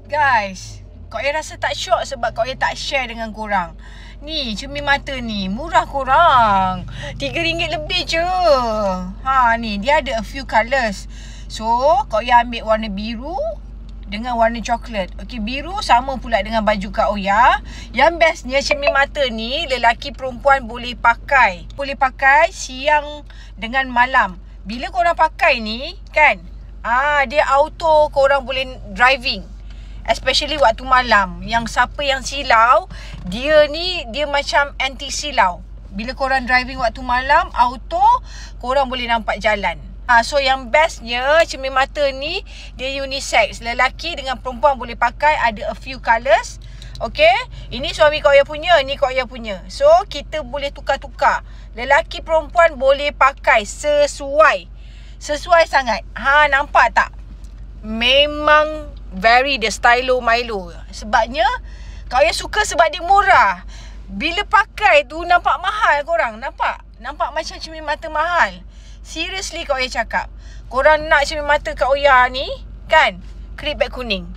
Guys, Kak Oya rasa tak syok sebab Kak Oya tak share dengan korang. Ni, cermin mata ni, murah korang. RM3 lebih je. Ni, dia ada a few colours. So, Kak Oya ambil warna biru dengan warna coklat. Okey, biru sama pula dengan baju Kak Oya. Yang bestnya cermin mata ni, lelaki perempuan boleh pakai. Boleh pakai siang dengan malam. Bila korang pakai ni, kan, dia auto korang boleh driving. Especially waktu malam. Yang siapa yang silau, dia macam anti silau. Bila korang driving waktu malam, auto, korang boleh nampak jalan. So yang bestnya, cermin mata ni, dia unisex. Lelaki dengan perempuan boleh pakai, ada a few colours. Okay, ini suami Kak Oya punya, ni Kak Oya punya. So, kita boleh tukar-tukar. Lelaki perempuan boleh pakai sesuai. Sesuai sangat. Nampak tak? Memang very the stylo Milo. Sebabnya Kak Oya suka sebab dia murah. Bila pakai tu nampak mahal korang. Nampak macam cermin mata mahal. Seriously Kak Oya cakap, korang nak cermin mata Kak Oya ni, kan, Create bag kuning.